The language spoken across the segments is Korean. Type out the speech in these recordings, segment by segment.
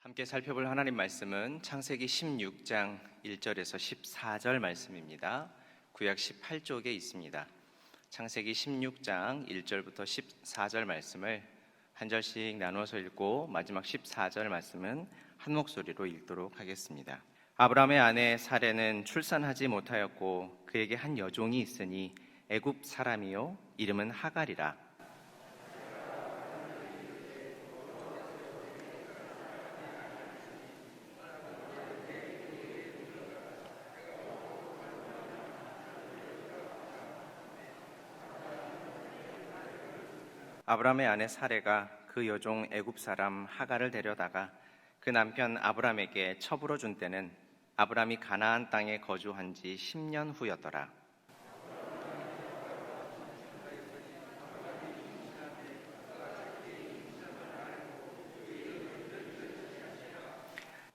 함께 살펴볼 하나님 말씀은 창세기 16장 1절에서 14절 말씀입니다. 구약 18쪽에 있습니다. 창세기 16장 1절부터 14절 말씀을 한 절씩 나누어서 읽고 마지막 14절 말씀은 한 목소리로 읽도록 하겠습니다. 아브라함의 아내 사레는 출산하지 못하였고 그에게 한 여종이 있으니 애굽 사람이요 이름은 하갈이라. 아브라함의 아내 사레가 그 여종 애굽 사람 하갈을 데려다가 그 남편 아브라함에게 첩으로 준 때는 아브라함이 가나안 땅에 거주한 지 10년 후였더라.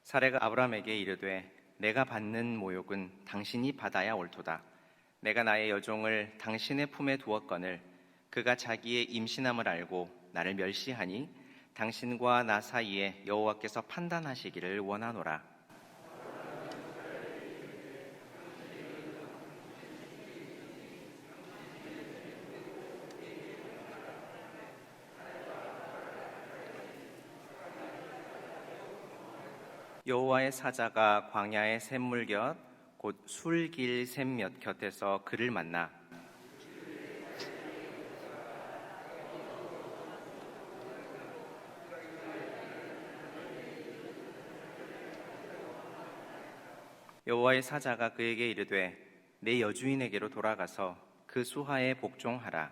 사레가 아브라함에게 이르되 내가 받는 모욕은 당신이 받아야 옳도다. 내가 나의 여종을 당신의 품에 두었거늘 그가 자기의 임신함을 알고 나를 멸시하니 당신과 나 사이에 여호와께서 판단하시기를 원하노라. 여호와의 사자가 광야의 샘물 곁 곧 술길 샘 몇 곁에서 그를 만나 여호와의 사자가 그에게 이르되 내 여주인에게로 돌아가서 그 수하에 복종하라.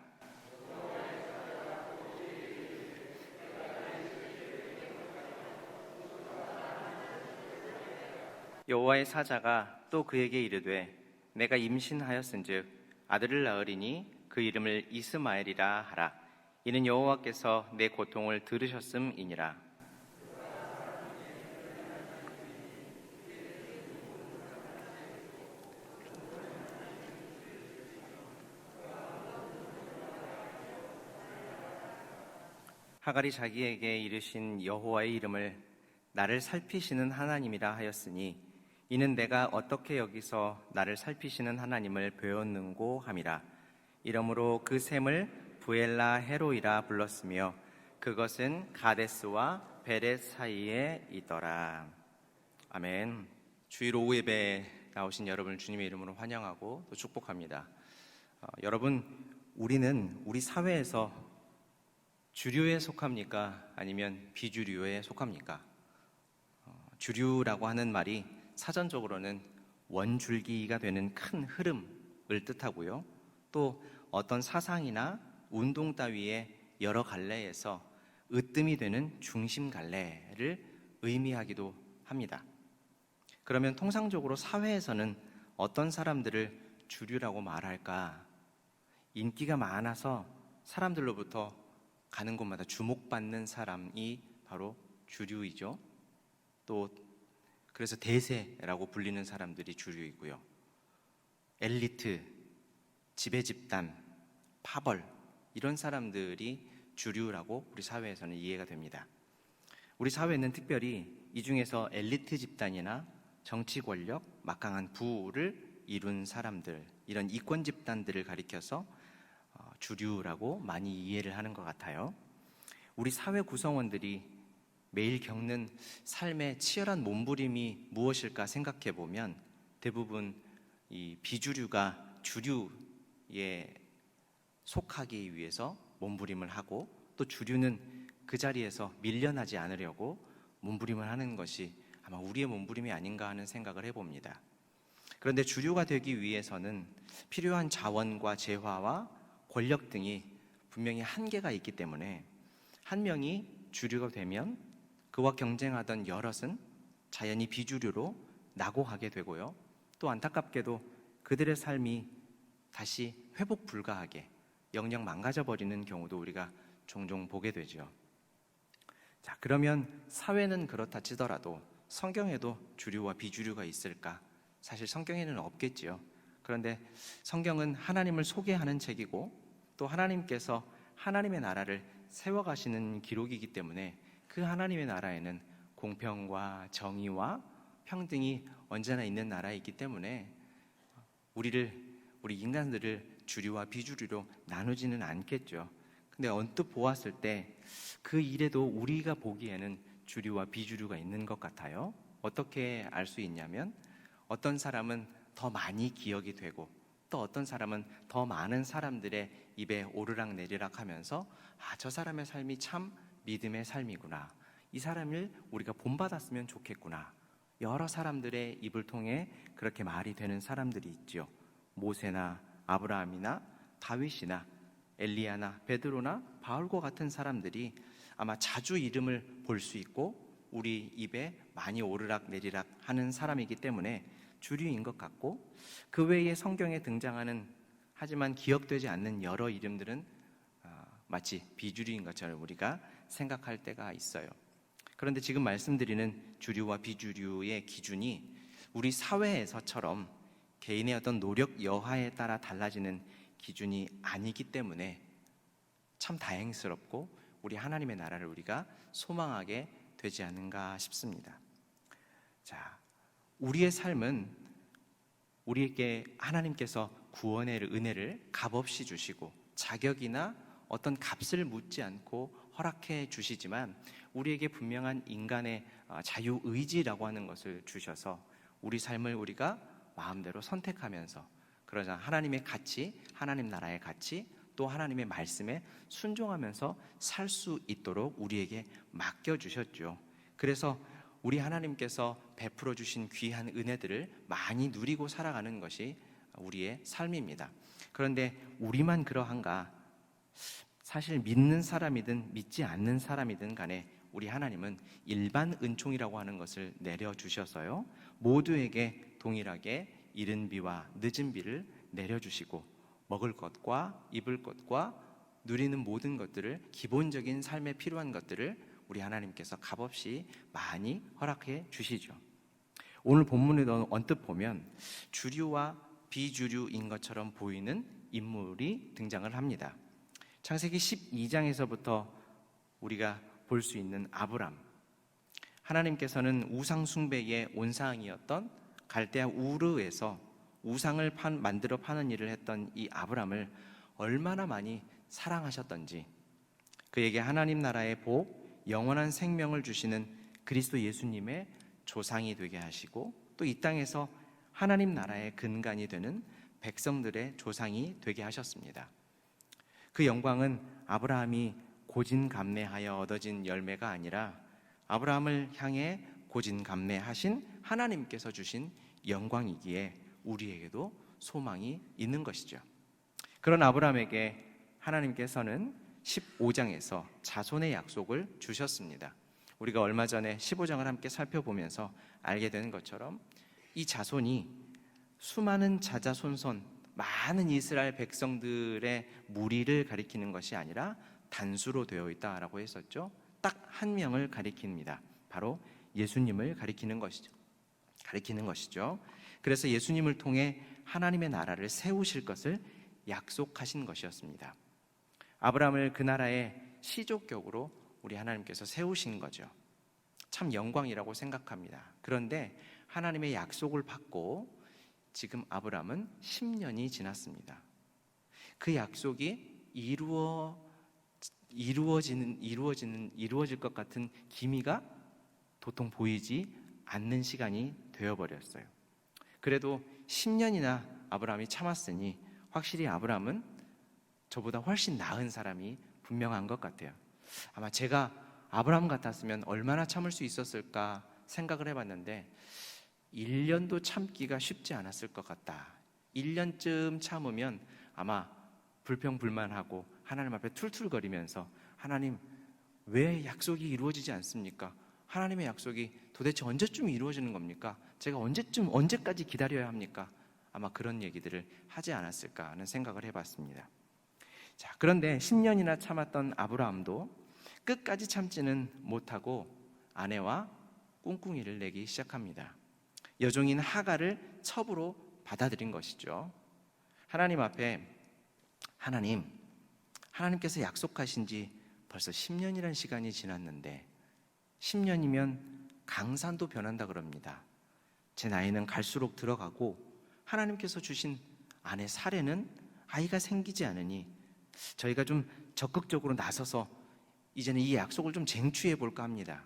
여호와의 사자가 또 그에게 이르되 내가 임신하였은즉 아들을 낳으리니 그 이름을 이스마엘이라 하라. 이는 여호와께서 내 고통을 들으셨음이니라. 하갈이 자기에게 이르신 여호와의 이름을 나를 살피시는 하나님이라 하였으니 이는 내가 어떻게 여기서 나를 살피시는 하나님을 배웠는고 함이라. 이러므로 그 샘을 부엘라 헤로이라 불렀으며 그것은 가데스와 베렛 사이에 있더라. 아멘. 주일 오후 예배에 나오신 여러분을 주님의 이름으로 환영하고 또 축복합니다. 여러분, 우리는 우리 사회에서 주류에 속합니까? 아니면 비주류에 속합니까? 주류라고 하는 말이 사전적으로는 원줄기가 되는 큰 흐름을 뜻하고요. 또 어떤 사상이나 운동 따위의 여러 갈래에서 으뜸이 되는 중심 갈래를 의미하기도 합니다. 그러면 통상적으로 사회에서는 어떤 사람들을 주류라고 말할까? 인기가 많아서 사람들로부터 가는 곳마다 주목받는 사람이 바로 주류이죠. 또 그래서 대세라고 불리는 사람들이 주류이고요. 엘리트, 지배집단, 파벌 이런 사람들이 주류라고 우리 사회에서는 이해가 됩니다. 우리 사회는 특별히 이 중에서 엘리트 집단이나 정치 권력, 막강한 부를 이룬 사람들, 이런 이권 집단들을 가리켜서 주류라고 많이 이해를 하는 것 같아요. 우리 사회 구성원들이 매일 겪는 삶의 치열한 몸부림이 무엇일까 생각해 보면 대부분 이 비주류가 주류에 속하기 위해서 몸부림을 하고 또 주류는 그 자리에서 밀려나지 않으려고 몸부림을 하는 것이 아마 우리의 몸부림이 아닌가 하는 생각을 해봅니다. 그런데 주류가 되기 위해서는 필요한 자원과 재화와 권력 등이 분명히 한계가 있기 때문에 한 명이 주류가 되면 그와 경쟁하던 여럿은 자연히 비주류로 낙오하게 되고요. 또 안타깝게도 그들의 삶이 다시 회복 불가하게 영영 망가져버리는 경우도 우리가 종종 보게 되죠. 자, 그러면 사회는 그렇다 치더라도 성경에도 주류와 비주류가 있을까? 사실 성경에는 없겠지요. 그런데 성경은 하나님을 소개하는 책이고 또 하나님께서 하나님의 나라를 세워가시는 기록이기 때문에 그 하나님의 나라에는 공평과 정의와 평등이 언제나 있는 나라이기 때문에 우리 인간들을 주류와 비주류로 나누지는 않겠죠. 근데 언뜻 보았을 때 그 일에도 우리가 보기에는 주류와 비주류가 있는 것 같아요. 어떻게 알 수 있냐면 어떤 사람은 더 많이 기억이 되고 또 어떤 사람은 더 많은 사람들의 입에 오르락 내리락 하면서 저 사람의 삶이 참 믿음의 삶이구나. 이 사람을 우리가 본받았으면 좋겠구나. 여러 사람들의 입을 통해 그렇게 말이 되는 사람들이 있죠. 모세나 아브라함이나 다윗이나 엘리야나 베드로나 바울과 같은 사람들이 아마 자주 이름을 볼 수 있고 우리 입에 많이 오르락 내리락 하는 사람이기 때문에 주류인 것 같고, 그 외에 성경에 등장하는 하지만 기억되지 않는 여러 이름들은 마치 비주류인 것처럼 우리가 생각할 때가 있어요. 그런데 지금 말씀드리는 주류와 비주류의 기준이 우리 사회에서처럼 개인의 어떤 노력 여하에 따라 달라지는 기준이 아니기 때문에 참 다행스럽고 우리 하나님의 나라를 우리가 소망하게 되지 않는가 싶습니다. 자, 우리의 삶은 우리에게 하나님께서 구원의 은혜를 값없이 주시고 자격이나 어떤 값을 묻지 않고 허락해 주시지만 우리에게 분명한 인간의 자유의지라고 하는 것을 주셔서 우리 삶을 우리가 마음대로 선택하면서 그러자 하나님의 가치, 하나님 나라의 가치, 또 하나님의 말씀에 순종하면서 살 수 있도록 우리에게 맡겨주셨죠. 그래서 우리 하나님께서 베풀어 주신 귀한 은혜들을 많이 누리고 살아가는 것이 우리의 삶입니다. 그런데 우리만 그러한가? 사실 믿는 사람이든 믿지 않는 사람이든 간에 우리 하나님은 일반 은총이라고 하는 것을 내려주셔서요, 모두에게 동일하게 이른 비와 늦은 비를 내려주시고 먹을 것과 입을 것과 누리는 모든 것들을, 기본적인 삶에 필요한 것들을 우리 하나님께서 값없이 많이 허락해 주시죠. 오늘 본문에도 언뜻 보면 주류와 비주류인 것처럼 보이는 인물이 등장을 합니다. 창세기 12장에서부터 우리가 볼 수 있는 아브람, 하나님께서는 우상 숭배의 온상이었던 갈대아 우르에서 우상을 만들어 파는 일을 했던 이 아브람을 얼마나 많이 사랑하셨던지, 그에게 하나님 나라의 복, 영원한 생명을 주시는 그리스도 예수님의 조상이 되게 하시고 또 이 땅에서 하나님 나라의 근간이 되는 백성들의 조상이 되게 하셨습니다. 그 영광은 아브라함이 고진감래하여 얻어진 열매가 아니라 아브라함을 향해 고진감래하신 하나님께서 주신 영광이기에 우리에게도 소망이 있는 것이죠. 그런 아브라함에게 하나님께서는 15장에서 자손의 약속을 주셨습니다. 우리가 얼마 전에 15장을 함께 살펴보면서 알게 된 것처럼 이 자손이 수많은 자자손손 많은 이스라엘 백성들의 무리를 가리키는 것이 아니라 단수로 되어 있다라고 했었죠. 딱 한 명을 가리킵니다. 바로 예수님을 가리키는 것이죠. 그래서 예수님을 통해 하나님의 나라를 세우실 것을 약속하신 것이었습니다. 아브라함을 그 나라의 시족격으로 우리 하나님께서 세우신 거죠. 참 영광이라고 생각합니다. 그런데 하나님의 약속을 받고 지금 아브라함은 10년이 지났습니다. 그 약속이 이루어질 것 같은 기미가 도통 보이지 않는 시간이 되어버렸어요. 그래도 10년이나 아브라함이 참았으니 확실히 아브라함은 저보다 훨씬 나은 사람이 분명한 것 같아요. 아마 제가 아브라함 같았으면 얼마나 참을 수 있었을까 생각을 해봤는데 1년도 참기가 쉽지 않았을 것 같다. 1년쯤 참으면 아마 불평불만하고 하나님 앞에 툴툴거리면서 하나님 왜 약속이 이루어지지 않습니까? 하나님의 약속이 도대체 언제쯤 이루어지는 겁니까? 제가 언제까지 기다려야 합니까? 아마 그런 얘기들을 하지 않았을까 하는 생각을 해봤습니다. 자, 그런데 10년이나 참았던 아브라함도 끝까지 참지는 못하고 아내와 꿍꿍이를 내기 시작합니다. 여종인 하갈을 첩으로 받아들인 것이죠. 하나님 앞에 하나님께서 약속하신 지 벌써 10년이라는 시간이 지났는데 10년이면 강산도 변한다 그럽니다. 제 나이는 갈수록 들어가고 하나님께서 주신 아내 사례는 아이가 생기지 않으니 저희가 좀 적극적으로 나서서 이제는 이 약속을 좀 쟁취해 볼까 합니다.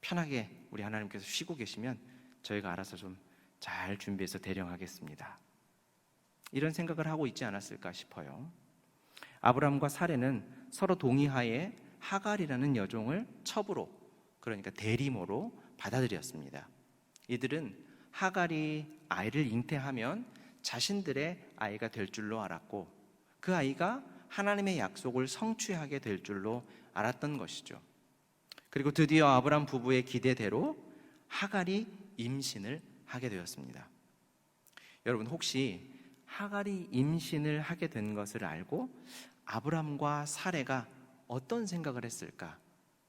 편하게 우리 하나님께서 쉬고 계시면 저희가 알아서 좀 잘 준비해서 대령하겠습니다. 이런 생각을 하고 있지 않았을까 싶어요. 아브라함과 사레는 서로 동의하에 하갈이라는 여종을 첩으로, 그러니까 대리모로 받아들였습니다. 이들은 하갈이 아이를 잉태하면 자신들의 아이가 될 줄로 알았고 그 아이가 하나님의 약속을 성취하게 될 줄로 알았던 것이죠. 그리고 드디어 아브라함 부부의 기대대로 하갈이 임신을 하게 되었습니다. 여러분, 혹시 하갈이 임신을 하게 된 것을 알고 아브라함과 사레가 어떤 생각을 했을까?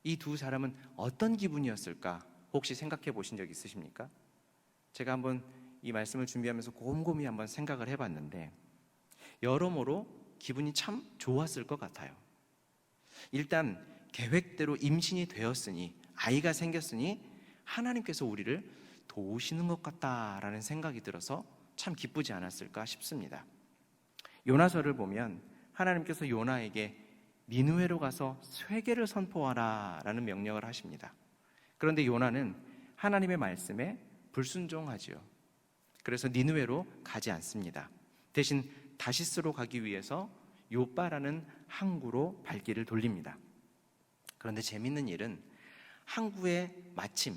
이 두 사람은 어떤 기분이었을까? 혹시 생각해 보신 적 있으십니까? 제가 한번 이 말씀을 준비하면서 곰곰이 한번 생각을 해봤는데 여러모로 기분이 참 좋았을 것 같아요. 일단 계획대로 임신이 되었으니, 아이가 생겼으니 하나님께서 우리를 도우시는 것 같다라는 생각이 들어서 참 기쁘지 않았을까 싶습니다. 요나서를 보면 하나님께서 요나에게 니느웨로 가서 쇠계를 선포하라 라는 명령을 하십니다. 그런데 요나는 하나님의 말씀에 불순종하지요. 그래서 니느웨로 가지 않습니다. 대신 다시스로 가기 위해서 요빠라는 항구로 발길을 돌립니다. 그런데 재밌는 일은 항구에 마침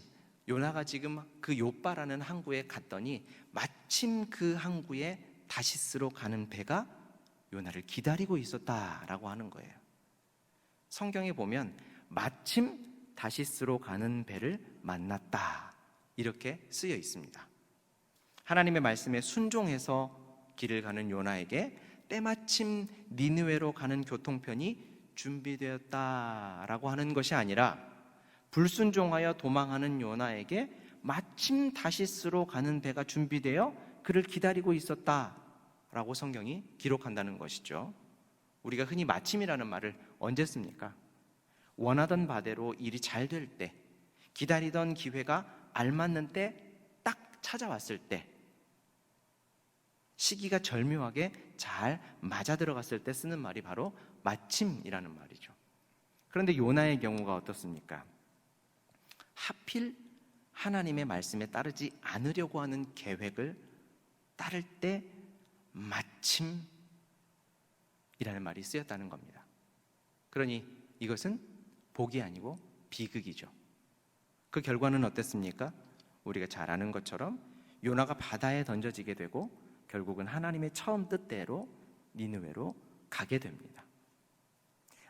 요나가 지금 그 요빠라는 항구에 갔더니 마침 그 항구에 다시스로 가는 배가 요나를 기다리고 있었다라고 하는 거예요. 성경에 보면 마침 다시스로 가는 배를 만났다 이렇게 쓰여 있습니다. 하나님의 말씀에 순종해서 길을 가는 요나에게 때마침 니느웨로 가는 교통편이 준비되었다라고 하는 것이 아니라 불순종하여 도망하는 요나에게 마침 다시스로 가는 배가 준비되어 그를 기다리고 있었다라고 성경이 기록한다는 것이죠. 우리가 흔히 마침이라는 말을 언제 씁니까? 원하던 바대로 일이 잘 될 때, 기다리던 기회가 알맞는 때 딱 찾아왔을 때, 시기가 절묘하게 잘 맞아 들어갔을 때 쓰는 말이 바로 마침이라는 말이죠. 그런데 요나의 경우가 어떻습니까? 하필 하나님의 말씀에 따르지 않으려고 하는 계획을 따를 때 마침이라는 말이 쓰였다는 겁니다. 그러니 이것은 복이 아니고 비극이죠. 그 결과는 어땠습니까? 우리가 잘 아는 것처럼 요나가 바다에 던져지게 되고 결국은 하나님의 처음 뜻대로 니느웨로 가게 됩니다.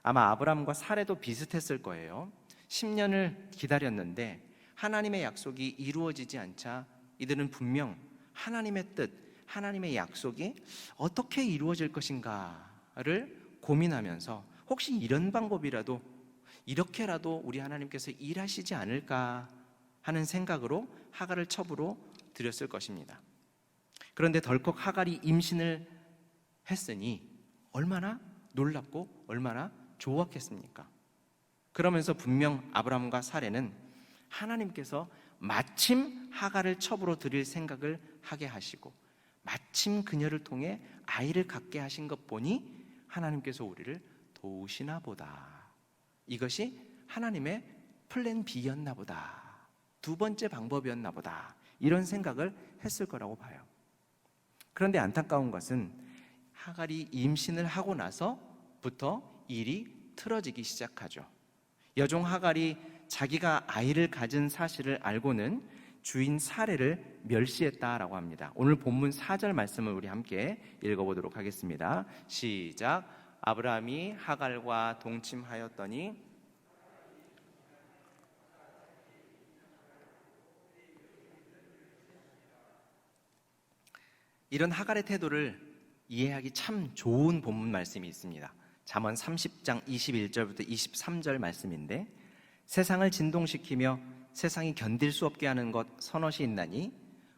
아마 아브라함과 사레도 비슷했을 거예요. 10년을 기다렸는데 하나님의 약속이 이루어지지 않자 이들은 분명 하나님의 뜻, 하나님의 약속이 어떻게 이루어질 것인가를 고민하면서 혹시 이런 방법이라도, 이렇게라도 우리 하나님께서 일하시지 않을까 하는 생각으로 하갈을 첩으로 들였을 것입니다. 그런데 덜컥 하갈이 임신을 했으니 얼마나 놀랍고 얼마나 좋았겠습니까? 그러면서 분명 아브라함과 사레는 하나님께서 마침 하갈을 첩으로 드릴 생각을 하게 하시고 마침 그녀를 통해 아이를 갖게 하신 것 보니 하나님께서 우리를 도우시나 보다. 이것이 하나님의 플랜 B였나 보다. 두 번째 방법이었나 보다. 이런 생각을 했을 거라고 봐요. 그런데 안타까운 것은 하갈이 임신을 하고 나서부터 일이 틀어지기 시작하죠. 여종 하갈이 자기가 아이를 가진 사실을 알고는 주인 사레를 멸시했다라고 합니다. 오늘 본문 4절 말씀을 우리 함께 읽어보도록 하겠습니다. 시작. 아브라함이 하갈과 동침하였더니 이런 하갈의 태도를 이해하기 참 좋은 본문 말씀이 있습니다. 잠언 30장 21절부터 23절 말씀인데 세상을 진동시키며 세상이 견딜 수 없게 하는 것 서넛이 있나니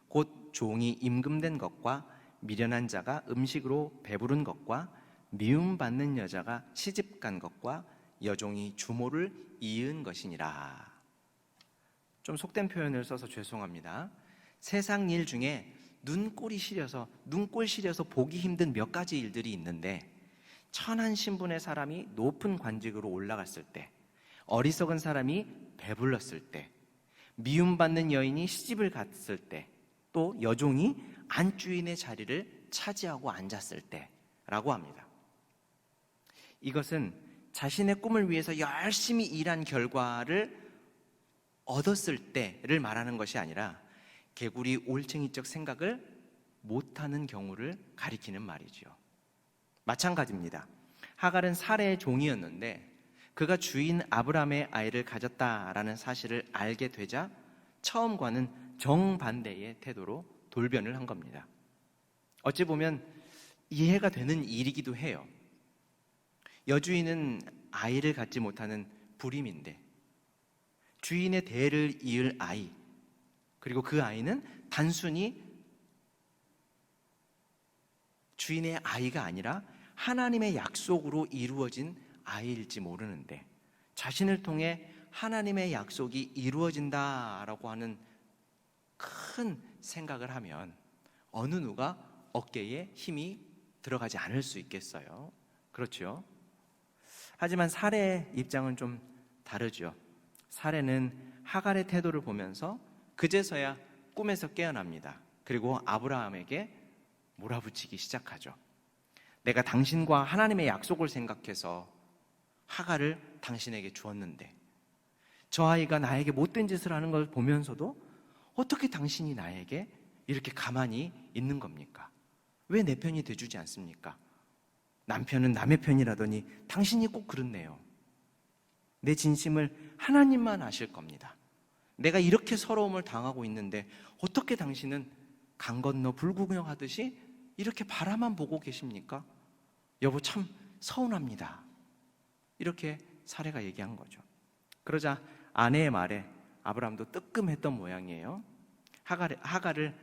곧 종이 임금된 것과 미련한 자가 음식으로 배부른 것과 미움받는 여자가 시집간 것과 여종이 주모를 이은 것이니라. 좀 속된 표현을 써서 죄송합니다. 세상 일 중에 눈꼴 시려서 보기 힘든 몇 가지 일들이 있는데, 천한 신분의 사람이 높은 관직으로 올라갔을 때, 어리석은 사람이 배불렀을 때, 미움받는 여인이 시집을 갔을 때, 또 여종이 안주인의 자리를 차지하고 앉았을 때라고 합니다. 이것은 자신의 꿈을 위해서 열심히 일한 결과를 얻었을 때를 말하는 것이 아니라 개구리 올챙이적 생각을 못하는 경우를 가리키는 말이죠. 마찬가지입니다. 하갈은 사레의 종이었는데 그가 주인 아브라함의 아이를 가졌다라는 사실을 알게 되자 처음과는 정반대의 태도로 돌변을 한 겁니다. 어찌 보면 이해가 되는 일이기도 해요. 여주인은 아이를 갖지 못하는 불임인데 주인의 대를 이을 아이, 그리고 그 아이는 단순히 주인의 아이가 아니라 하나님의 약속으로 이루어진 아이일지 모르는데, 자신을 통해 하나님의 약속이 이루어진다라고 하는 큰 생각을 하면 어느 누가 어깨에 힘이 들어가지 않을 수 있겠어요? 그렇죠? 하지만 사레의 입장은 좀 다르죠. 사레는 하갈의 태도를 보면서 그제서야 꿈에서 깨어납니다. 그리고 아브라함에게 몰아붙이기 시작하죠. 내가 당신과 하나님의 약속을 생각해서 하갈을 당신에게 주었는데 저 아이가 나에게 못된 짓을 하는 걸 보면서도 어떻게 당신이 나에게 이렇게 가만히 있는 겁니까? 왜 내 편이 돼주지 않습니까? 남편은 남의 편이라더니 당신이 꼭 그렇네요. 내 진심을 하나님만 아실 겁니다. 내가 이렇게 서러움을 당하고 있는데 어떻게 당신은 강 건너 불구경하듯이 이렇게 바라만 보고 계십니까? 여보 참 서운합니다. 이렇게 사레가 얘기한 거죠. 그러자 아내의 말에 아브라함도 뜨끔했던 모양이에요. 하갈을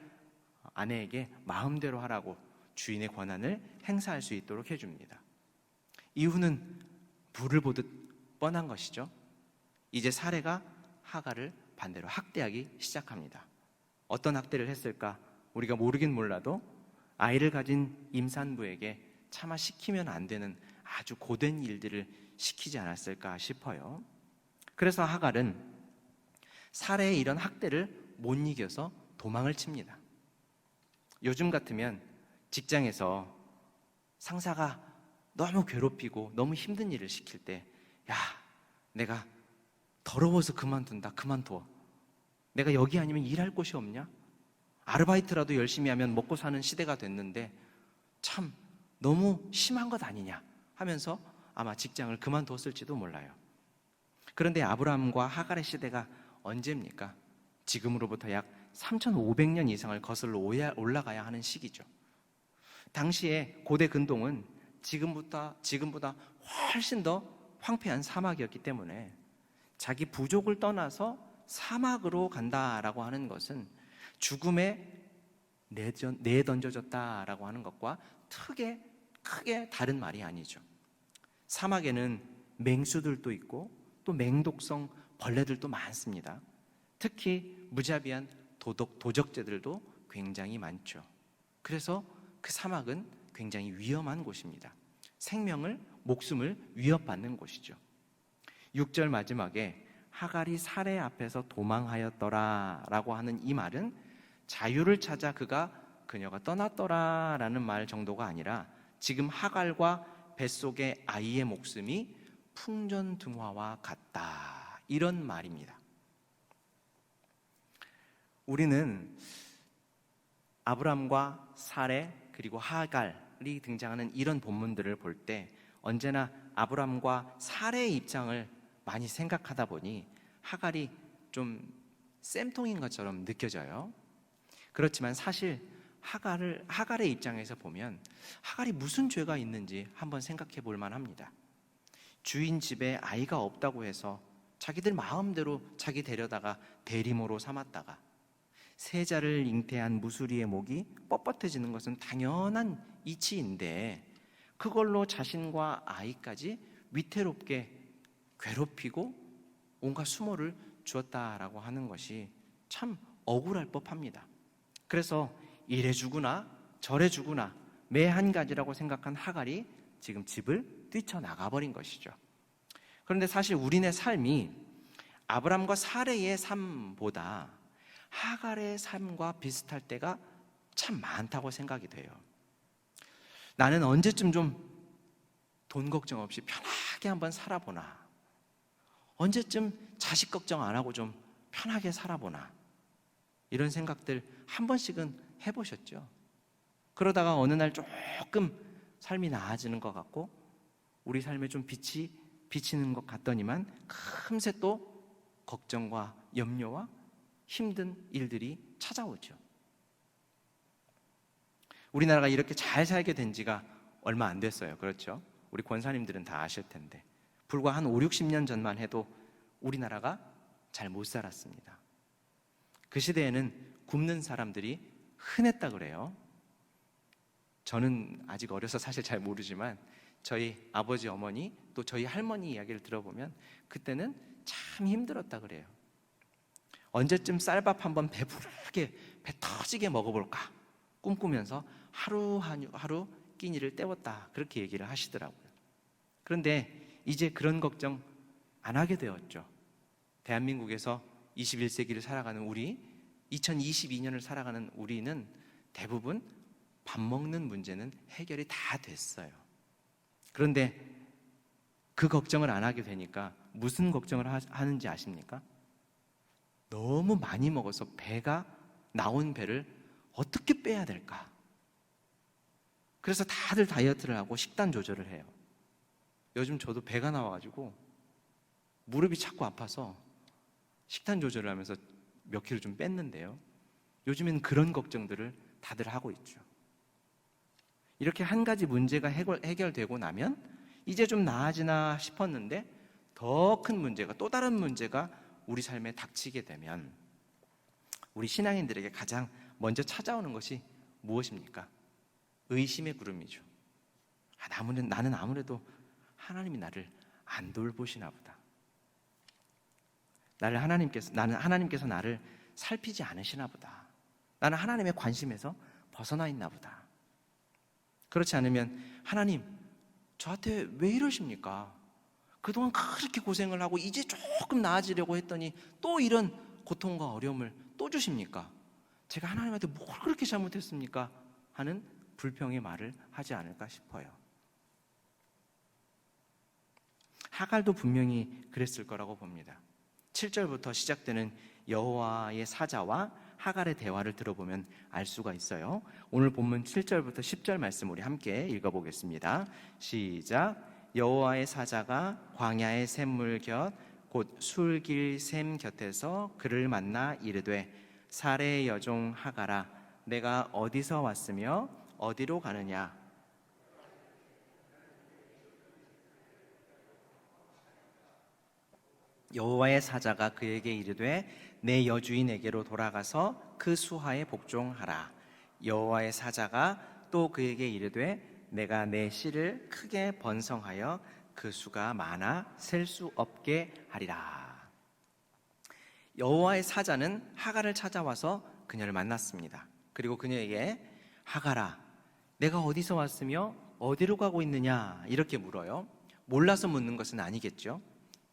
아내에게 마음대로 하라고 주인의 권한을 행사할 수 있도록 해줍니다. 이유는 불을 보듯 뻔한 것이죠. 이제 사레가 하갈을 반대로 학대하기 시작합니다. 어떤 학대를 했을까? 우리가 모르긴 몰라도 아이를 가진 임산부에게 차마 시키면 안 되는 아주 고된 일들을 시키지 않았을까 싶어요. 그래서 하갈은 사레의 이런 학대를 못 이겨서 도망을 칩니다. 요즘 같으면 직장에서 상사가 너무 괴롭히고 너무 힘든 일을 시킬 때, 야, 내가 더러워서 그만둬. 내가 여기 아니면 일할 곳이 없냐? 아르바이트라도 열심히 하면 먹고 사는 시대가 됐는데 참 너무 심한 것 아니냐 하면서 아마 직장을 그만뒀을지도 몰라요. 그런데 아브라함과 하갈의 시대가 언제입니까? 지금으로부터 약 3,500년 이상을 거슬러 올라가야 하는 시기죠. 당시에 고대 근동은 지금보다 훨씬 더 황폐한 사막이었기 때문에 자기 부족을 떠나서 사막으로 간다라고 하는 것은 죽음에 내던져졌다라고 하는 것과 크게 다른 말이 아니죠. 사막에는 맹수들도 있고 또 맹독성 벌레들도 많습니다. 특히 무자비한 도적제들도 굉장히 많죠. 그래서 그 사막은 굉장히 위험한 곳입니다. 목숨을 위협받는 곳이죠. 6절 마지막에 하갈이 사레 앞에서 도망하였더라라고 하는 이 말은 자유를 찾아 그녀가 떠났더라라는 말 정도가 아니라 지금 하갈과 뱃속의 아이의 목숨이 풍전등화와 같다, 이런 말입니다. 우리는 아브람과 사레 그리고 하갈이 등장하는 이런 본문들을 볼 때 언제나 아브람과 사레의 입장을 많이 생각하다 보니 하갈이 좀 쌤통인 것처럼 느껴져요. 그렇지만 사실 하갈의 입장에서 보면 하갈이 무슨 죄가 있는지 한번 생각해 볼 만합니다. 주인 집에 아이가 없다고 해서 자기들 마음대로 자기 데려다가 대리모로 삼았다가 세자를 잉태한 무수리의 목이 뻣뻣해지는 것은 당연한 이치인데 그걸로 자신과 아이까지 위태롭게 괴롭히고 온갖 수모를 주었다라고 하는 것이 참 억울할 법합니다. 그래서 이래 주구나 저래 주구나 매 한 가지라고 생각한 하갈이 지금 집을 뛰쳐나가 버린 것이죠. 그런데 사실 우리네 삶이 아브람과 사레의 삶보다 하갈의 삶과 비슷할 때가 참 많다고 생각이 돼요. 나는 언제쯤 좀 돈 걱정 없이 편하게 한번 살아보나, 언제쯤 자식 걱정 안 하고 좀 편하게 살아보나, 이런 생각들 한 번씩은 해보셨죠? 그러다가 어느 날 조금 삶이 나아지는 것 같고 우리 삶에 좀 빛이 비치는 것 같더니만 금세 또 걱정과 염려와 힘든 일들이 찾아오죠. 우리나라가 이렇게 잘 살게 된 지가 얼마 안 됐어요. 그렇죠? 우리 권사님들은 다 아실 텐데 불과 한 5, 60년 전만 해도 우리나라가 잘 못 살았습니다. 그 시대에는 굶는 사람들이 흔했다 그래요. 저는 아직 어려서 사실 잘 모르지만 저희 아버지, 어머니 또 저희 할머니 이야기를 들어보면 그때는 참 힘들었다 그래요. 언제쯤 쌀밥 한번 배부르게 배 터지게 먹어볼까 꿈꾸면서 하루 끼니를 때웠다, 그렇게 얘기를 하시더라고요. 그런데 이제 그런 걱정 안 하게 되었죠. 대한민국에서 21세기를 살아가는 우리, 2022년을 살아가는 우리는 대부분 밥 먹는 문제는 해결이 다 됐어요. 그런데 그 걱정을 안 하게 되니까 무슨 걱정을 하는지 아십니까? 너무 많이 먹어서 배가 나온 배를 어떻게 빼야 될까? 그래서 다들 다이어트를 하고 식단 조절을 해요. 요즘 저도 배가 나와가지고 무릎이 자꾸 아파서 식단 조절을 하면서 몇 킬로 좀 뺐는데요. 요즘엔 그런 걱정들을 다들 하고 있죠. 이렇게 한 가지 문제가 해결되고 나면 이제 좀 나아지나 싶었는데 더 큰 문제가, 또 다른 문제가 우리 삶에 닥치게 되면 우리 신앙인들에게 가장 먼저 찾아오는 것이 무엇입니까? 의심의 구름이죠. 나는 아무래도 하나님이 나를 안 돌보시나 보다. 나는 하나님께서 나를 살피지 않으시나 보다. 나는 하나님의 관심에서 벗어나 있나 보다. 그렇지 않으면 하나님, 저한테 왜 이러십니까? 그동안 그렇게 고생을 하고 이제 조금 나아지려고 했더니 또 이런 고통과 어려움을 또 주십니까? 제가 하나님한테 뭘 그렇게 잘못했습니까? 하는 불평의 말을 하지 않을까 싶어요. 하갈도 분명히 그랬을 거라고 봅니다. 7절부터 시작되는 여호와의 사자와 하갈의 대화를 들어보면 알 수가 있어요. 오늘 본문 7절부터 10절 말씀 우리 함께 읽어보겠습니다. 시작. 여호와의 사자가 광야의 샘물 곁 곧 술길 샘 곁에서 그를 만나 이르되 사레의 여종 하갈아, 내가 어디서 왔으며 어디로 가느냐? 여호와의 사자가 그에게 이르되 내 여주인에게로 돌아가서 그 수하에 복종하라. 여호와의 사자가 또 그에게 이르되 내가 내 씨를 크게 번성하여 그 수가 많아 셀 수 없게 하리라. 여호와의 사자는 하갈을 찾아와서 그녀를 만났습니다. 그리고 그녀에게 하갈아, 내가 어디서 왔으며 어디로 가고 있느냐 이렇게 물어요. 몰라서 묻는 것은 아니겠죠.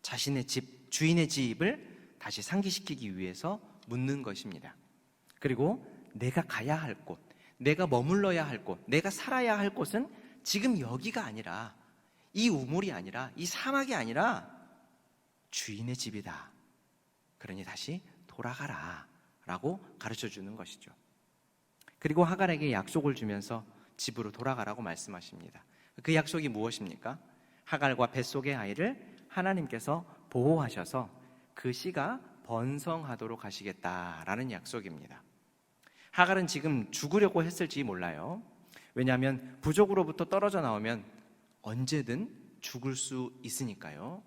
자신의 집, 주인의 집을 다시 상기시키기 위해서 묻는 것입니다. 그리고 내가 가야 할 곳, 내가 머물러야 할 곳, 내가 살아야 할 곳은 지금 여기가 아니라, 이 우물이 아니라, 이 사막이 아니라 주인의 집이다. 그러니 다시 돌아가라 라고 가르쳐 주는 것이죠. 그리고 하갈에게 약속을 주면서 집으로 돌아가라고 말씀하십니다. 그 약속이 무엇입니까? 하갈과 뱃속의 아이를 하나님께서 보호하셔서 그 씨가 번성하도록 하시겠다라는 약속입니다. 하갈은 지금 죽으려고 했을지 몰라요. 왜냐하면 부족으로부터 떨어져 나오면 언제든 죽을 수 있으니까요.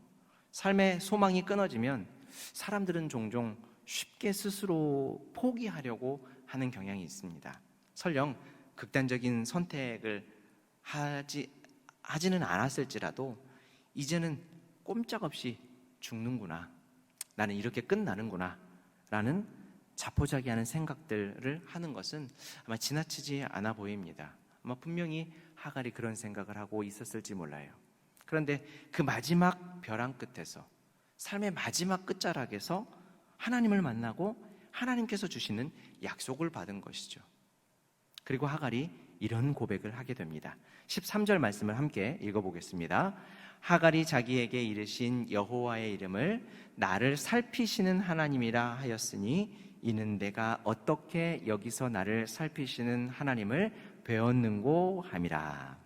삶의 소망이 끊어지면 사람들은 종종 쉽게 스스로 포기하려고 하는 경향이 있습니다. 설령 극단적인 선택을 하지는 않았을지라도 이제는 꼼짝없이 죽는구나, 나는 이렇게 끝나는구나 라는 자포자기하는 생각들을 하는 것은 아마 지나치지 않아 보입니다. 아마 분명히 하갈이 그런 생각을 하고 있었을지 몰라요. 그런데 그 마지막 벼랑 끝에서, 삶의 마지막 끝자락에서 하나님을 만나고 하나님께서 주시는 약속을 받은 것이죠. 그리고 하갈이 이런 고백을 하게 됩니다. 13절 말씀을 함께 읽어보겠습니다. 하갈이 자기에게 이르신 여호와의 이름을 나를 살피시는 하나님이라 하였으니 이는 내가 어떻게 여기서 나를 살피시는 하나님을 배웠는고 함이라.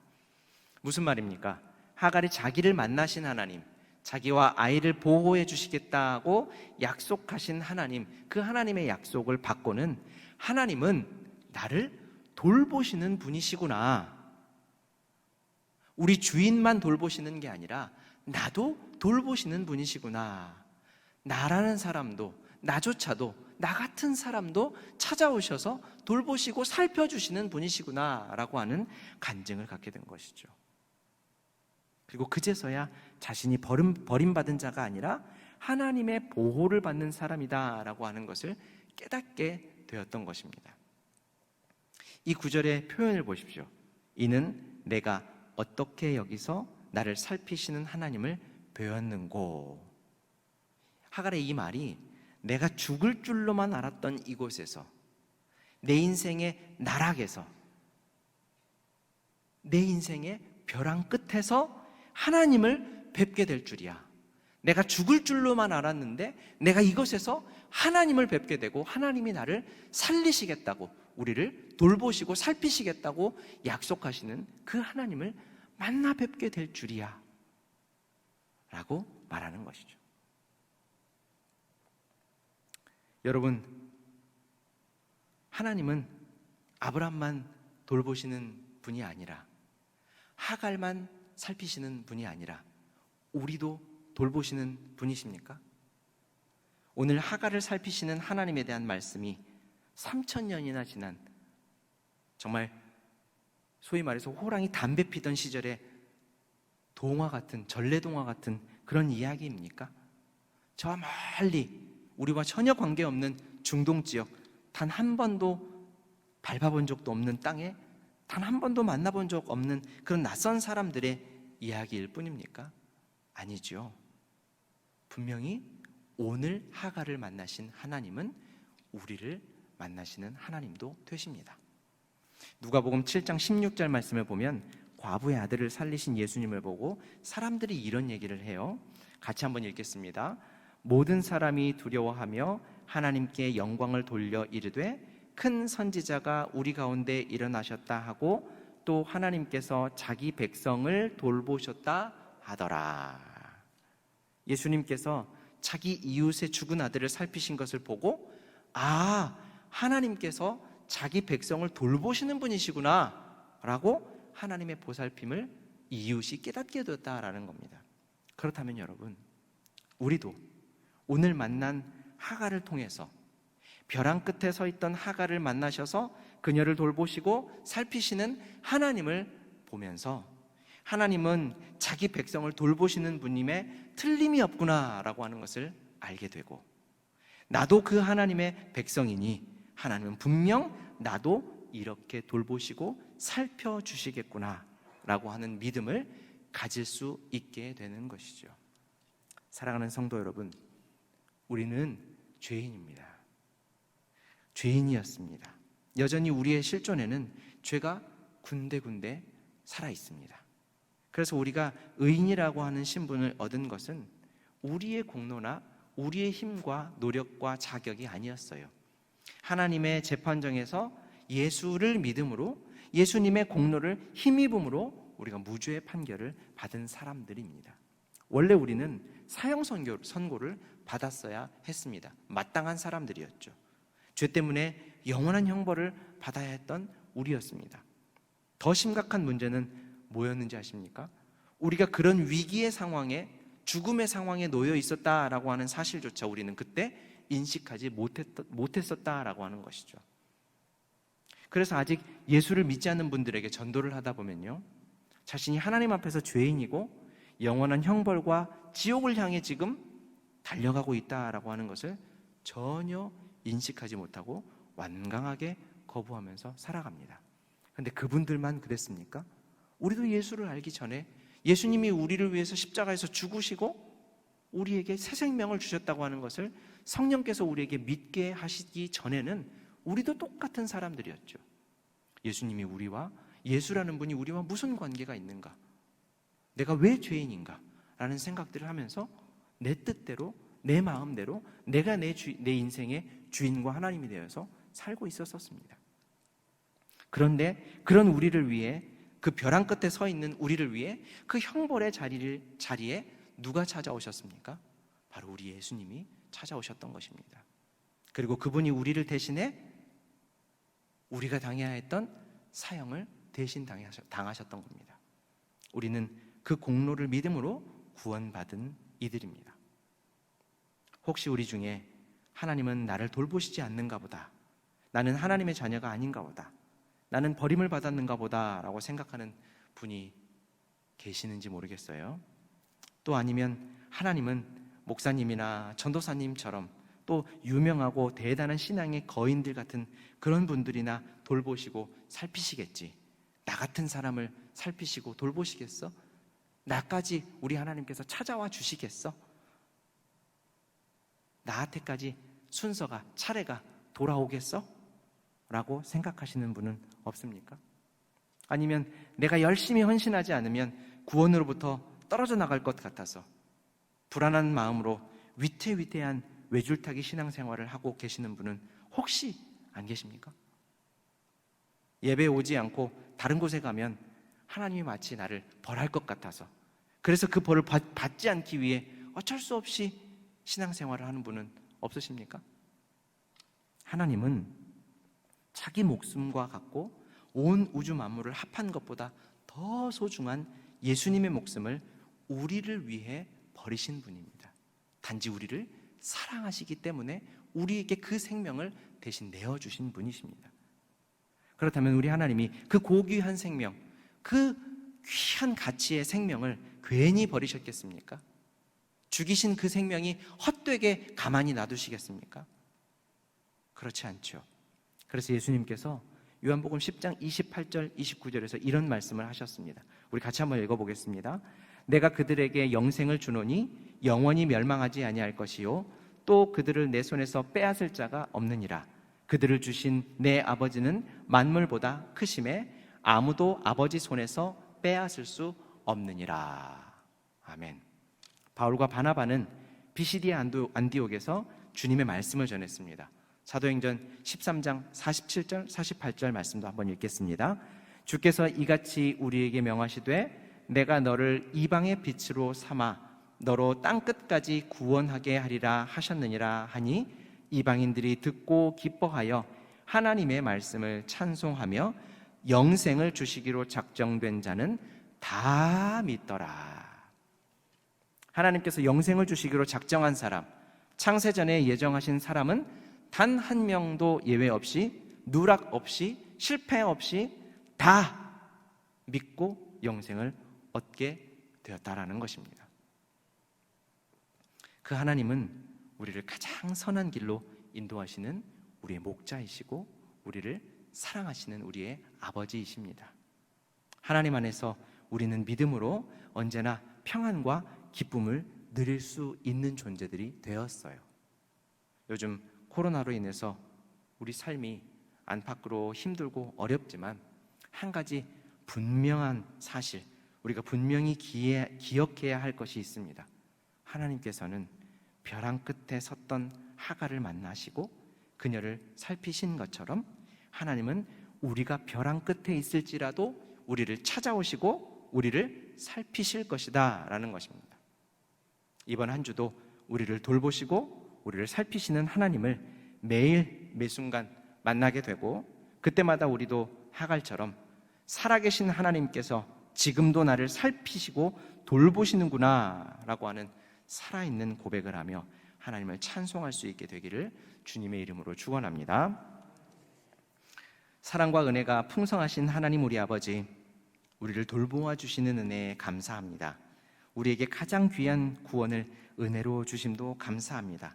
무슨 말입니까? 하갈이 자기를 만나신 하나님, 자기와 아이를 보호해 주시겠다고 약속하신 하나님, 그 하나님의 약속을 받고는 하나님은 나를 돌보시는 분이시구나. 우리 주인만 돌보시는 게 아니라 나도 돌보시는 분이시구나. 나라는 사람도, 나조차도, 나 같은 사람도 찾아오셔서 돌보시고 살펴주시는 분이시구나 라고 하는 간증을 갖게 된 것이죠. 그리고 그제서야 자신이 버림받은 자가 아니라 하나님의 보호를 받는 사람이다 라고 하는 것을 깨닫게 되었던 것입니다. 이 구절의 표현을 보십시오. 이는 내가 어떻게 여기서 나를 살피시는 하나님을 배웠는고. 하갈의 이 말이 내가 죽을 줄로만 알았던 이곳에서, 내 인생의 나락에서, 내 인생의 벼랑 끝에서 하나님을 뵙게 될 줄이야. 내가 죽을 줄로만 알았는데 내가 이것에서 하나님을 뵙게 되고 하나님이 나를 살리시겠다고, 우리를 돌보시고 살피시겠다고 약속하시는 그 하나님을 만나 뵙게 될 줄이야 라고 말하는 것이죠. 여러분, 하나님은 아브람만 돌보시는 분이 아니라, 하갈만 살피시는 분이 아니라 우리도 돌보시는 분이십니까? 오늘 하갈을 살피시는 하나님에 대한 말씀이 3000년이나 지난, 정말 소위 말해서 호랑이 담배 피던 시절의 동화 같은, 전래동화 같은 그런 이야기입니까? 저 멀리 우리와 전혀 관계없는 중동 지역, 단 한 번도 밟아본 적도 없는 땅에 단 한 번도 만나본 적 없는 그런 낯선 사람들의 이야기일 뿐입니까? 아니죠. 분명히 오늘 하갈을 만나신 하나님은 우리를 만나시는 하나님도 되십니다. 누가복음 7장 16절 말씀을 보면 과부의 아들을 살리신 예수님을 보고 사람들이 이런 얘기를 해요. 같이 한번 읽겠습니다. 모든 사람이 두려워하며 하나님께 영광을 돌려 이르되 큰 선지자가 우리 가운데 일어나셨다 하고 또 하나님께서 자기 백성을 돌보셨다 하더라. 예수님께서 자기 이웃의 죽은 아들을 살피신 것을 보고, 아, 하나님께서 자기 백성을 돌보시는 분이시구나 라고 하나님의 보살핌을 이웃이 깨닫게 되었다라는 겁니다. 그렇다면 여러분, 우리도 오늘 만난 하갈을 통해서 벼랑 끝에 서 있던 하갈을 만나셔서 그녀를 돌보시고 살피시는 하나님을 보면서 하나님은 자기 백성을 돌보시는 분임에 틀림이 없구나라고 하는 것을 알게 되고, 나도 그 하나님의 백성이니 하나님은 분명 나도 이렇게 돌보시고 살펴주시겠구나라고 하는 믿음을 가질 수 있게 되는 것이죠. 사랑하는 성도 여러분, 우리는 죄인입니다. 죄인이었습니다. 여전히 우리의 실존에는 죄가 군데군데 살아 있습니다. 그래서 우리가 의인이라고 하는 신분을 얻은 것은 우리의 공로나 우리의 힘과 노력과 자격이 아니었어요. 하나님의 재판정에서 예수를 믿음으로, 예수님의 공로를 힘입음으로 우리가 무죄의 판결을 받은 사람들입니다. 원래 우리는 사형 선고를 받았어야 했습니다. 마땅한 사람들이었죠. 죄 때문에 영원한 형벌을 받아야 했던 우리였습니다. 더 심각한 문제는 뭐였는지 아십니까? 우리가 그런 위기의 상황에, 죽음의 상황에 놓여 있었다라고 하는 사실조차 우리는 그때 인식하지 못했었다라고 하는 것이죠. 그래서 아직 예수를 믿지 않는 분들에게 전도를 하다 보면요, 자신이 하나님 앞에서 죄인이고 영원한 형벌과 지옥을 향해 지금 달려가고 있다라고 하는 것을 전혀 인식하지 못하고 완강하게 거부하면서 살아갑니다. 그런데 그분들만 그랬습니까? 우리도 예수를 알기 전에 예수님이 우리를 위해서 십자가에서 죽으시고 우리에게 새 생명을 주셨다고 하는 것을 성령께서 우리에게 믿게 하시기 전에는 우리도 똑같은 사람들이었죠. 예수님이 예수라는 분이 우리와 무슨 관계가 있는가? 내가 왜 죄인인가? 라는 생각들을 하면서 내 뜻대로, 내 마음대로 내가 내 인생의 주인과 하나님이 되어서 살고 있었습니다. 그런데 그런 우리를 위해, 그 벼랑 끝에 서 있는 우리를 위해 그 형벌의 자리에 누가 찾아오셨습니까? 바로 우리 예수님이 찾아오셨던 것입니다. 그리고 그분이 우리를 대신해 우리가 당해야 했던 사형을 대신 당하셨던 겁니다. 우리는 그 공로를 믿음으로 구원받은 이들입니다. 혹시 우리 중에 하나님은 나를 돌보시지 않는가 보다, 나는 하나님의 자녀가 아닌가 보다, 나는 버림을 받았는가 보다 라고 생각하는 분이 계시는지 모르겠어요. 또 아니면 하나님은 목사님이나 전도사님처럼 또 유명하고 대단한 신앙의 거인들 같은 그런 분들이나 돌보시고 살피시겠지, 나 같은 사람을 살피시고 돌보시겠어? 나까지 우리 하나님께서 찾아와 주시겠어? 나한테까지 순서가, 차례가 돌아오겠어? 라고 생각하시는 분은 없습니까? 아니면 내가 열심히 헌신하지 않으면 구원으로부터 떨어져 나갈 것 같아서 불안한 마음으로 위태위태한 외줄타기 신앙생활을 하고 계시는 분은 혹시 안 계십니까? 예배 오지 않고 다른 곳에 가면 하나님이 마치 나를 벌할 것 같아서, 그래서 그 벌을 받지 않기 위해 어쩔 수 없이 신앙생활을 하는 분은 없으십니까? 하나님은 자기 목숨과 같고 온 우주 만물을 합한 것보다 더 소중한 예수님의 목숨을 우리를 위해 버리신 분입니다. 단지 우리를 사랑하시기 때문에 우리에게 그 생명을 대신 내어주신 분이십니다. 그렇다면 우리 하나님이 그 고귀한 생명, 그 귀한 가치의 생명을 괜히 버리셨겠습니까? 죽이신 그 생명이 헛되게 가만히 놔두시겠습니까? 그렇지 않죠. 그래서 예수님께서 요한복음 10장 28절 29절에서 이런 말씀을 하셨습니다. 우리 같이 한번 읽어보겠습니다. 내가 그들에게 영생을 주노니 영원히 멸망하지 아니할 것이요 또 그들을 내 손에서 빼앗을 자가 없느니라. 그들을 주신 내 아버지는 만물보다 크심에 아무도 아버지 손에서 빼앗을 수 없느니라. 아멘. 바울과 바나바는 비시디아 안디옥에서 주님의 말씀을 전했습니다. 사도행전 13장 47절 48절 말씀도 한번 읽겠습니다. 주께서 이같이 우리에게 명하시되 내가 너를 이방의 빛으로 삼아 너로 땅끝까지 구원하게 하리라 하셨느니라 하니 이방인들이 듣고 기뻐하여 하나님의 말씀을 찬송하며 영생을 주시기로 작정된 자는 다 믿더라. 하나님께서 영생을 주시기로 작정한 사람, 창세전에 예정하신 사람은 단 한 명도 예외 없이, 누락 없이, 실패 없이 다 믿고 영생을 얻게 되었다라는 것입니다. 그 하나님은 우리를 가장 선한 길로 인도하시는 우리의 목자이시고 우리를 사랑하시는 우리의 아버지이십니다. 하나님 안에서 우리는 믿음으로 언제나 평안과 기쁨을 누릴 수 있는 존재들이 되었어요. 요즘 코로나로 인해서 우리 삶이 안팎으로 힘들고 어렵지만 한 가지 분명한 사실, 우리가 분명히 기억해야 할 것이 있습니다. 하나님께서는 벼랑 끝에 섰던 하갈을 만나시고 그녀를 살피신 것처럼 하나님은 우리가 벼랑 끝에 있을지라도 우리를 찾아오시고 우리를 살피실 것이다 라는 것입니다. 이번 한 주도 우리를 돌보시고 우리를 살피시는 하나님을 매일 매순간 만나게 되고, 그때마다 우리도 하갈처럼 살아계신 하나님께서 지금도 나를 살피시고 돌보시는구나 라고 하는 살아있는 고백을 하며 하나님을 찬송할 수 있게 되기를 주님의 이름으로 축원합니다. 사랑과 은혜가 풍성하신 하나님 우리 아버지, 우리를 돌보아 주시는 은혜에 감사합니다. 우리에게 가장 귀한 구원을 은혜로 주심도 감사합니다.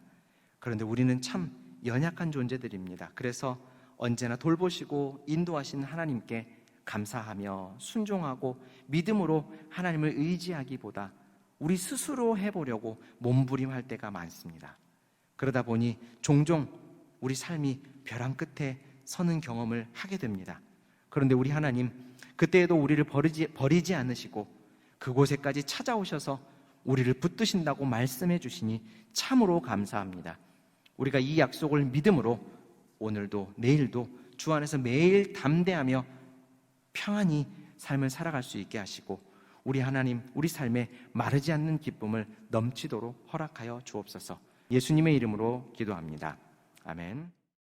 그런데 우리는 참 연약한 존재들입니다. 그래서 언제나 돌보시고 인도하신 하나님께 감사하며 순종하고 믿음으로 하나님을 의지하기보다 우리 스스로 해보려고 몸부림할 때가 많습니다. 그러다 보니 종종 우리 삶이 벼랑 끝에 서는 경험을 하게 됩니다. 그런데 우리 하나님, 그때에도 우리를 버리지 않으시고 그곳에까지 찾아오셔서 우리를 붙드신다고 말씀해 주시니 참으로 감사합니다. 우리가 이 약속을 믿음으로 오늘도 내일도 주 안에서 매일 담대하며 평안히 삶을 살아갈 수 있게 하시고 우리 하나님, 우리 삶에 마르지 않는 기쁨을 넘치도록 허락하여 주옵소서. 예수님의 이름으로 기도합니다. 아멘.